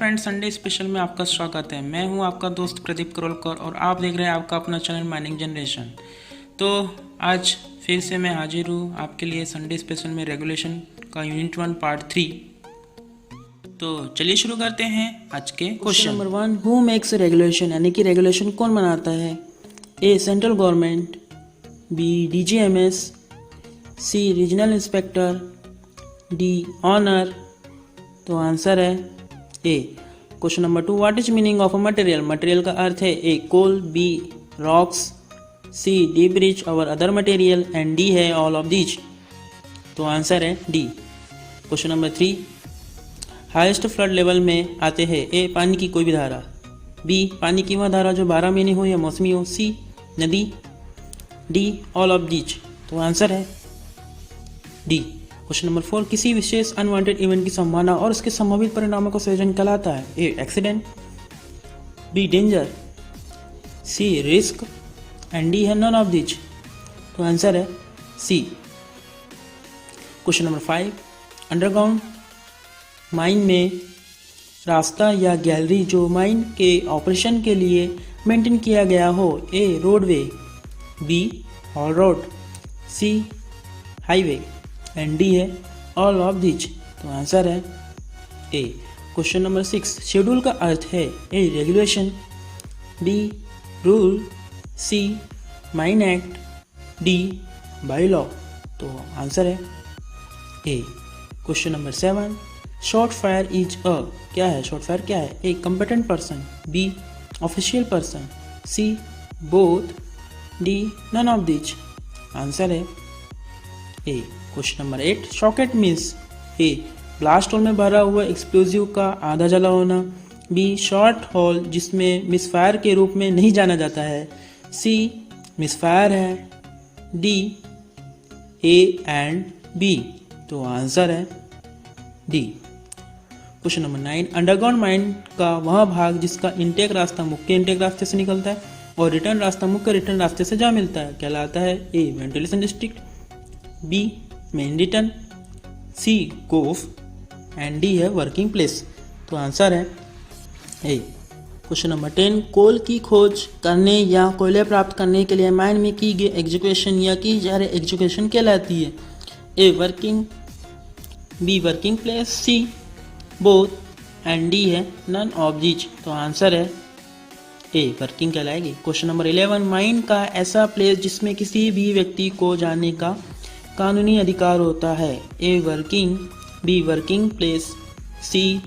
Friends, Sunday special में आपका स्वागत है। मैं हूं आपका दोस्त प्रदीप करोलकर और आप देख रहे हैं आपका अपना चैनल माइनिंग जनरेशन। तो आज फिर से मैं हाजिर हूं आपके लिए संडे स्पेशल में रेगुलेशन का यूनिट 1 पार्ट 3। तो चलिए शुरू करते हैं आज के question number 1। Who makes regulation, यानी कि रेगुलेशन कौन बनाता है? A central government, B DGMS, C regional inspector, D owner. तो आंसर है A. Question number 2, what is meaning of a material? Material का अर्थ है A coal, B rocks, C debris और अदर मटेरियल एंड डी है all of these. तो answer है D. Question number 3, highest flood level में आते हैं ए पानी की कोई भी धारा, बी पानी की वह धारा जो 12 महीने हो या मौसमी हो, सी नदी, डी ऑल ऑफ दीज। तो आंसर है डी। क्वेश्चन नंबर 4, किसी विशेष अनवांटेड इवेंट की संभावना और उसके संभावित परिणामों को संयोजन कहलाता है? A accident, B danger, C risk and D है नन ऑफ दीज। तो आंसर है C. Question number 5, underground mine में रास्ता या गैलरी जो माइन के ऑपरेशन के लिए मेंटेन किया गया हो, A roadway, B haul road, C highway and D है ऑल ऑफ दीज। तो आंसर है ए। क्वेश्चन नंबर 6, शेड्यूल का अर्थ है A regulation, B rule, C mine act, D bylaw. तो आंसर है A. Question number 7, shot firer is a, क्या है शॉर्ट फायर क्या है? A competent person, B official person, C both, D none of these. Answer है A. Question number 8, socket means A blast whole में भरा हुआ explosive का आधा जला होना, बी शॉर्ट होल जिसमें मिसफायर के रूप में नहीं जाना जाता है, सी मिसफायर है, डी ए एंड बी। तो आंसर है D. Question number 9, underground mine का वह भाग जिसका इनटेक रास्ता मुख्य इनटेक रास्ते से निकलता है और रिटर्न रास्ता मुख्य रिटर्न रास्ते से जा मिलता है कहलाता है A ventilation district, B main return, C goaf and D है वर्किंग प्लेस। तो आंसर है ए। क्वेश्चन नंबर 10, कोल की खोज करने या कोयले प्राप्त करने के लिए माइन में की गई एग्जीक्यूशन या की जा रही एग्जीक्यूशन कहलाती है? A working, B working place, C both and D है नन ऑफ दीज। तो आंसर है ए वर्किंग कहलाएगी। क्वेश्चन नंबर 11, माइन का ऐसा प्लेस जिसमें किसी भी व्यक्ति को जाने का कानूनी अधिकार होता है? A working, B working place, C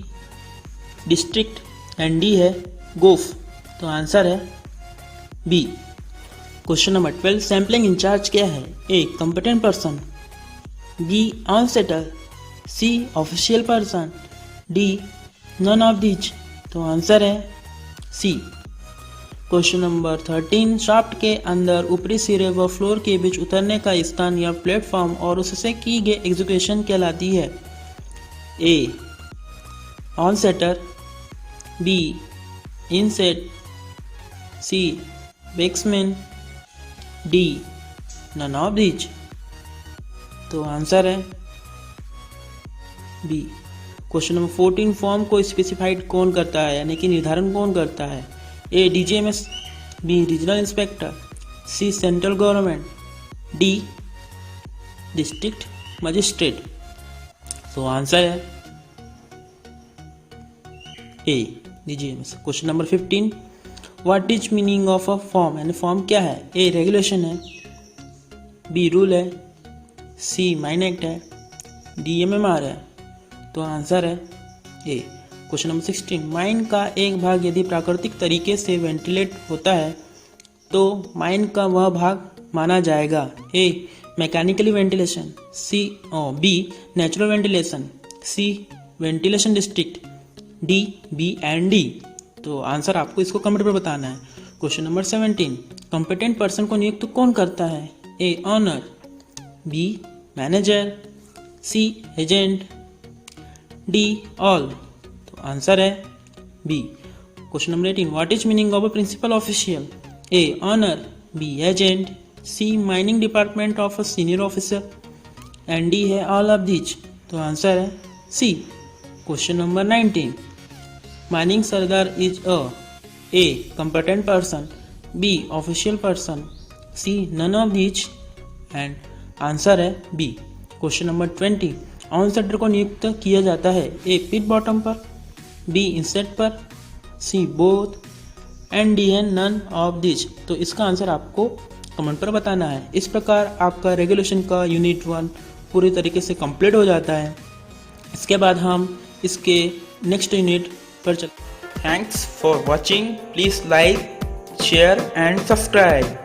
district and D है गोफ। तो आंसर है B. Question number 12, sampling in charge क्या है? A competent person, B on settle, C official person, D none of these. तो आंसर है सी। क्वेश्चन नंबर 13, शाफ्ट के अंदर ऊपरी सिरे व फ्लोर के बीच उतरने का स्थान या प्लेटफॉर्म और उससे की गई एग्जीक्यूशन कहलाती है? A onsetter, B inset, C basement, D none of these. तो आंसर है बी। क्वेश्चन नंबर 14, फॉर्म को स्पेसिफाइड कौन करता है, यानी कि निर्धारण कौन करता है? A DGMS, B regional inspector, C central government, D district magistrate. तो आंसर है A DGMS। Question number 15, what is meaning of a form, यानी फॉर्म क्या है? ए रेगुलेशन है, बी रूल है, सी माइन एक्ट है, डी MMR है। तो आंसर है ए। क्वेश्चन नंबर 16, माइन का एक भाग यदि प्राकृतिक तरीके से वेंटिलेट होता है तो माइन का वह भाग माना जाएगा? A mechanically ventilation, B natural ventilation, C ventilation district, D B and D. तो आंसर आपको इसको कमेंट पर बताना है। क्वेश्चन नंबर 17, कॉम्पिटेंट पर्सन को नियुक्त कौन करता है? A owner, B manager, C agent, D all. Answer है B. Question number 18, what is meaning of a principal official? A owner, B agent, C mining department of a senior officer and D है all of these. तो answer है C. Question number 19, mining sardar is a A competent person, B official person, C none of these and answer है B. Question number 20, on shutter को नियुक्त किया जाता है ए पिट bottom पर, बी इंसेट पर, C both and D an none of this. तो इसका आंसर आपको कमेंट पर बताना है। इस प्रकार आपका रेगुलेशन का यूनिट 1 पूरी तरीके से कंप्लीट हो जाता है। इसके बाद हम इसके नेक्स्ट यूनिट पर चलते हैं। Thanks for watching, please like, share and subscribe.